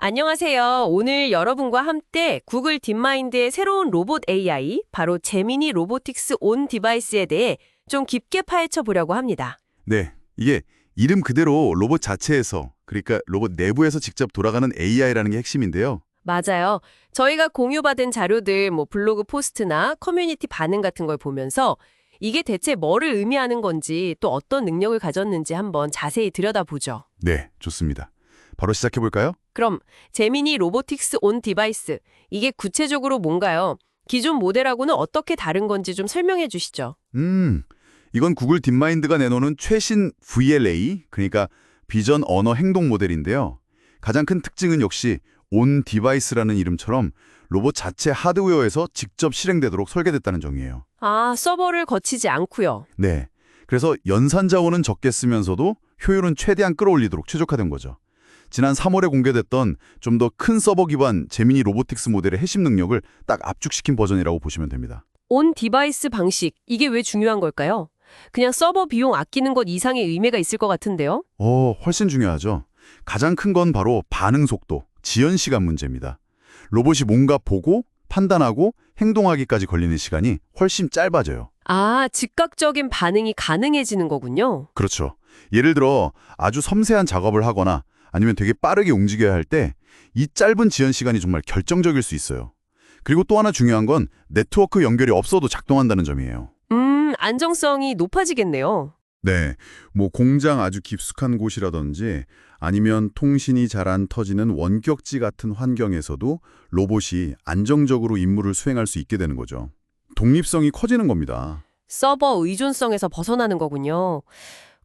안녕하세요. 오늘 여러분과 함께 구글 딥마인드의 새로운 로봇 AI, 바로 제미니 로보틱스 온 디바이스에 대해 좀 깊게 파헤쳐 보려고 합니다. 네, 이게 이름 그대로 로봇 자체에서, 그러니까 로봇 내부에서 직접 돌아가는 AI라는 게 핵심인데요. 맞아요. 저희가 공유받은 자료들, 블로그 포스트나 커뮤니티 반응 같은 걸 보면서 이게 대체 뭐를 의미하는 건지 또 어떤 능력을 가졌는지 한번 자세히 들여다보죠. 네, 좋습니다. 바로 시작해볼까요? 그럼 제미니 로보틱스 온 디바이스, 이게 구체적으로 뭔가요? 기존 모델하고는 어떻게 다른 건지 좀 설명해 주시죠. 이건 구글 딥마인드가 내놓는 최신 VLA, 그러니까 비전 언어 행동 모델인데요. 가장 큰 특징은 역시 온 디바이스라는 이름처럼 로봇 자체 하드웨어에서 직접 실행되도록 설계됐다는 점이에요. 아, 서버를 거치지 않고요. 네, 그래서 연산 자원은 적게 쓰면서도 효율은 최대한 끌어올리도록 최적화된 거죠. 지난 3월에 공개됐던 좀 더 큰 서버 기반 제미니 로보틱스 모델의 핵심 능력을 딱 압축시킨 버전이라고 보시면 됩니다. 온 디바이스 방식, 이게 왜 중요한 걸까요? 그냥 서버 비용 아끼는 것 이상의 의미가 있을 것 같은데요? 훨씬 중요하죠. 가장 큰 건 바로 반응 속도, 지연 시간 문제입니다. 로봇이 뭔가 보고, 판단하고, 행동하기까지 걸리는 시간이 훨씬 짧아져요. 아, 즉각적인 반응이 가능해지는 거군요. 그렇죠. 예를 들어 아주 섬세한 작업을 하거나 아니면 되게 빠르게 움직여야 할 때 이 짧은 지연 시간이 정말 결정적일 수 있어요. 그리고 또 하나 중요한 건 네트워크 연결이 없어도 작동한다는 점이에요. 안정성이 높아지겠네요. 네, 공장 아주 깊숙한 곳이라든지 아니면 통신이 잘 안 터지는 원격지 같은 환경에서도 로봇이 안정적으로 임무를 수행할 수 있게 되는 거죠. 독립성이 커지는 겁니다. 서버 의존성에서 벗어나는 거군요.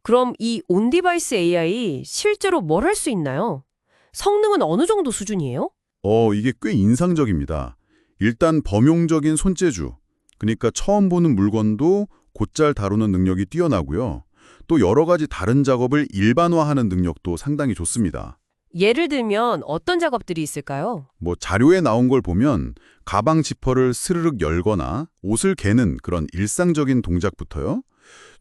그럼 이 온디바이스 AI 실제로 뭘 할 수 있나요? 성능은 어느 정도 수준이에요? 이게 꽤 인상적입니다. 일단 범용적인 손재주, 그러니까 처음 보는 물건도 곧잘 다루는 능력이 뛰어나고요. 또 여러 가지 다른 작업을 일반화하는 능력도 상당히 좋습니다. 예를 들면 어떤 작업들이 있을까요? 자료에 나온 걸 보면 가방 지퍼를 스르륵 열거나 옷을 개는 그런 일상적인 동작부터요.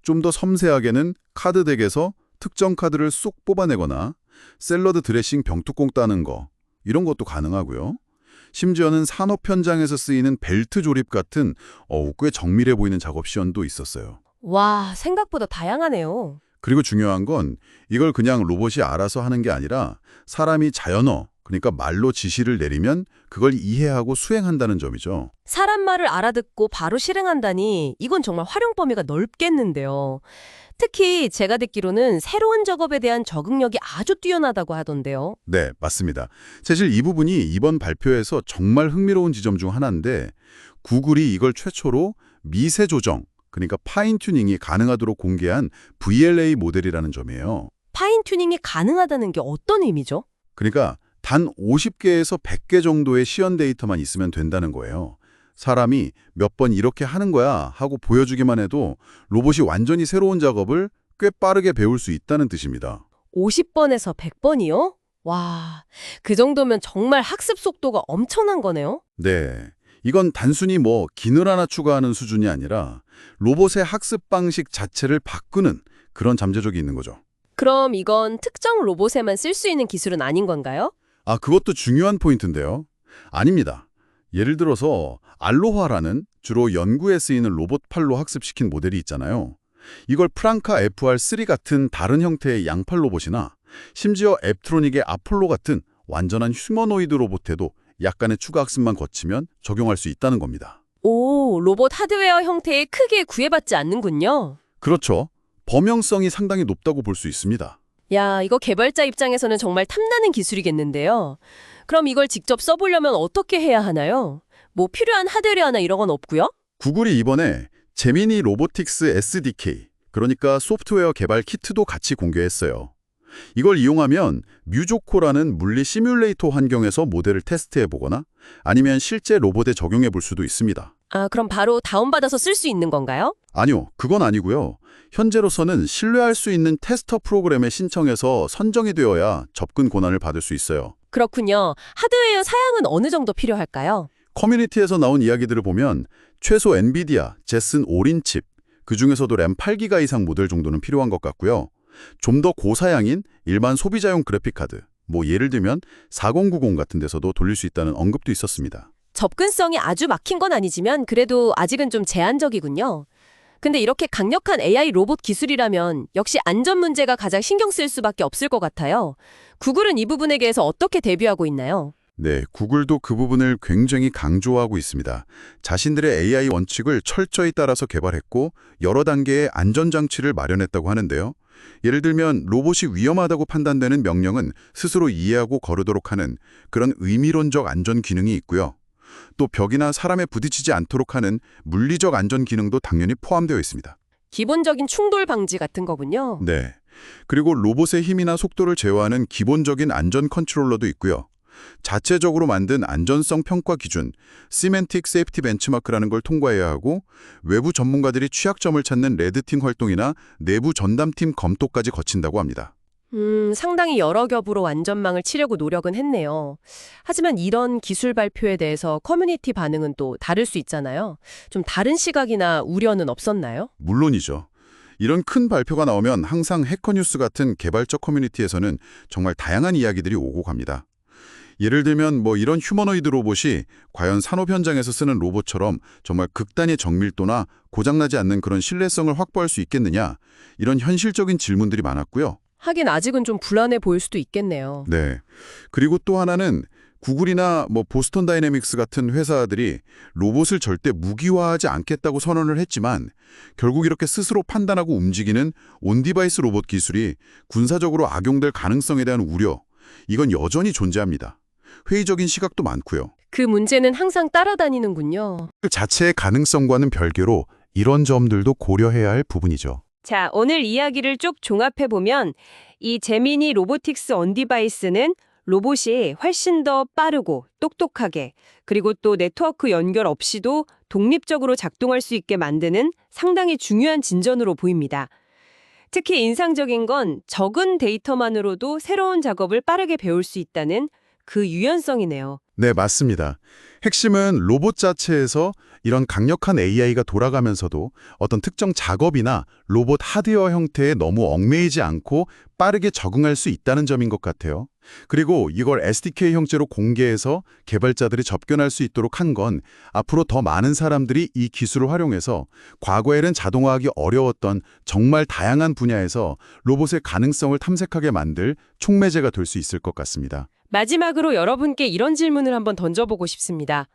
좀 더 섬세하게는 카드덱에서 특정 카드를 쏙 뽑아내거나 샐러드 드레싱 병뚜껑 따는 거, 이런 것도 가능하고요. 심지어는 산업 현장에서 쓰이는 벨트 조립 같은 꽤 정밀해 보이는 작업 시연도 있었어요. 와, 생각보다 다양하네요. 그리고 중요한 건 이걸 그냥 로봇이 알아서 하는 게 아니라 사람이 자연어, 그러니까 말로 지시를 내리면 그걸 이해하고 수행한다는 점이죠. 사람 말을 알아듣고 바로 실행한다니 이건 정말 활용 범위가 넓겠는데요. 특히 제가 듣기로는 새로운 작업에 대한 적응력이 아주 뛰어나다고 하던데요. 네, 맞습니다. 사실 이 부분이 이번 발표에서 정말 흥미로운 지점 중 하나인데 구글이 이걸 최초로 미세 조정, 그러니까 파인 튜닝이 가능하도록 공개한 VLA 모델이라는 점이에요. 파인 튜닝이 가능하다는 게 어떤 의미죠? 그러니까 단 50개에서 100개 정도의 시연 데이터만 있으면 된다는 거예요. 사람이 몇 번 이렇게 하는 거야 하고 보여주기만 해도 로봇이 완전히 새로운 작업을 꽤 빠르게 배울 수 있다는 뜻입니다. 50번에서 100번이요? 와, 그 정도면 정말 학습 속도가 엄청난 거네요? 네, 이건 단순히 기능 하나 추가하는 수준이 아니라 로봇의 학습 방식 자체를 바꾸는 그런 잠재력이 있는 거죠. 그럼 이건 특정 로봇에만 쓸 수 있는 기술은 아닌 건가요? 그것도 중요한 포인트인데요. 아닙니다. 예를 들어서 알로하라는 주로 연구에 쓰이는 로봇 팔로 학습시킨 모델이 있잖아요. 이걸 프랑카 FR3 같은 다른 형태의 양팔 로봇이나 심지어 앱트로닉의 아폴로 같은 완전한 휴머노이드 로봇에도 약간의 추가 학습만 거치면 적용할 수 있다는 겁니다. 오, 로봇 하드웨어 형태에 크게 구애받지 않는군요. 그렇죠. 범용성이 상당히 높다고 볼 수 있습니다. 야, 이거 개발자 입장에서는 정말 탐나는 기술이겠는데요. 그럼 이걸 직접 써보려면 어떻게 해야 하나요? 필요한 하드웨어나 이런 건 없고요? 구글이 이번에 제미니 로보틱스 SDK, 그러니까 소프트웨어 개발 키트도 같이 공개했어요. 이걸 이용하면 뮤조코라는 물리 시뮬레이터 환경에서 모델을 테스트해보거나 아니면 실제 로봇에 적용해볼 수도 있습니다. 아, 그럼 바로 다운받아서 쓸 수 있는 건가요? 아니요, 그건 아니고요. 현재로서는 신뢰할 수 있는 테스터 프로그램에 신청해서 선정이 되어야 접근 권한을 받을 수 있어요. 그렇군요. 하드웨어 사양은 어느 정도 필요할까요? 커뮤니티에서 나온 이야기들을 보면 최소 엔비디아, 제슨 올인 칩, 그중에서도 램 8기가 이상 모델 정도는 필요한 것 같고요. 좀 더 고사양인 일반 소비자용 그래픽카드, 뭐 예를 들면 4090 같은 데서도 돌릴 수 있다는 언급도 있었습니다. 접근성이 아주 막힌 건 아니지만 그래도 아직은 좀 제한적이군요. 근데 이렇게 강력한 AI 로봇 기술이라면 역시 안전 문제가 가장 신경 쓸 수밖에 없을 것 같아요. 구글은 이 부분에 대해서 어떻게 대비하고 있나요? 네, 구글도 그 부분을 굉장히 강조하고 있습니다. 자신들의 AI 원칙을 철저히 따라서 개발했고 여러 단계의 안전장치를 마련했다고 하는데요. 예를 들면 로봇이 위험하다고 판단되는 명령은 스스로 이해하고 거르도록 하는 그런 의미론적 안전 기능이 있고요. 또 벽이나 사람에 부딪히지 않도록 하는 물리적 안전 기능도 당연히 포함되어 있습니다. 기본적인 충돌 방지 같은 거군요. 네. 그리고 로봇의 힘이나 속도를 제어하는 기본적인 안전 컨트롤러도 있고요. 자체적으로 만든 안전성 평가 기준, 시멘틱 세이프티 벤치마크라는 걸 통과해야 하고 외부 전문가들이 취약점을 찾는 레드팀 활동이나 내부 전담팀 검토까지 거친다고 합니다. 상당히 여러 겹으로 안전망을 치려고 노력은 했네요. 하지만 이런 기술 발표에 대해서 커뮤니티 반응은 또 다를 수 있잖아요. 좀 다른 시각이나 우려는 없었나요? 물론이죠. 이런 큰 발표가 나오면 항상 해커뉴스 같은 개발적 커뮤니티에서는 정말 다양한 이야기들이 오고 갑니다. 예를 들면 뭐 이런 휴머노이드 로봇이 과연 산업 현장에서 쓰는 로봇처럼 정말 극단의 정밀도나 고장나지 않는 그런 신뢰성을 확보할 수 있겠느냐, 이런 현실적인 질문들이 많았고요. 하긴 아직은 좀 불안해 보일 수도 있겠네요. 네. 그리고 또 하나는 구글이나 뭐 보스턴 다이내믹스 같은 회사들이 로봇을 절대 무기화하지 않겠다고 선언을 했지만 결국 이렇게 스스로 판단하고 움직이는 온디바이스 로봇 기술이 군사적으로 악용될 가능성에 대한 우려, 이건 여전히 존재합니다. 회의적인 시각도 많고요. 그 문제는 항상 따라다니는군요. 그 자체의 가능성과는 별개로 이런 점들도 고려해야 할 부분이죠. 자, 오늘 이야기를 쭉 종합해보면 이 제미니 로보틱스 온디바이스는 로봇이 훨씬 더 빠르고 똑똑하게 그리고 또 네트워크 연결 없이도 독립적으로 작동할 수 있게 만드는 상당히 중요한 진전으로 보입니다. 특히 인상적인 건 적은 데이터만으로도 새로운 작업을 빠르게 배울 수 있다는 그 유연성이네요. 네, 맞습니다. 핵심은 로봇 자체에서 이런 강력한 AI가 돌아가면서도 어떤 특정 작업이나 로봇 하드웨어 형태에 너무 얽매이지 않고 빠르게 적응할 수 있다는 점인 것 같아요. 그리고 이걸 SDK 형태로 공개해서 개발자들이 접근할 수 있도록 한 건 앞으로 더 많은 사람들이 이 기술을 활용해서 과거에는 자동화하기 어려웠던 정말 다양한 분야에서 로봇의 가능성을 탐색하게 만들 촉매제가 될 수 있을 것 같습니다. 마지막으로 여러분께 이런 질문을 한번 던져보고 싶습니다.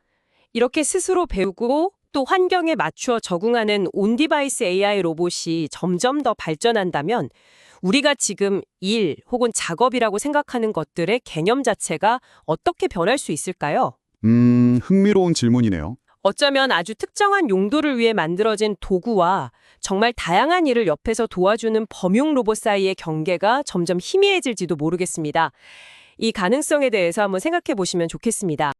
이렇게 스스로 배우고 또 환경에 맞추어 적응하는 온디바이스 AI 로봇이 점점 더 발전한다면 우리가 지금 일 혹은 작업이라고 생각하는 것들의 개념 자체가 어떻게 변할 수 있을까요? 흥미로운 질문이네요. 어쩌면 아주 특정한 용도를 위해 만들어진 도구와 정말 다양한 일을 옆에서 도와주는 범용 로봇 사이의 경계가 점점 희미해질지도 모르겠습니다. 이 가능성에 대해서 한번 생각해 보시면 좋겠습니다.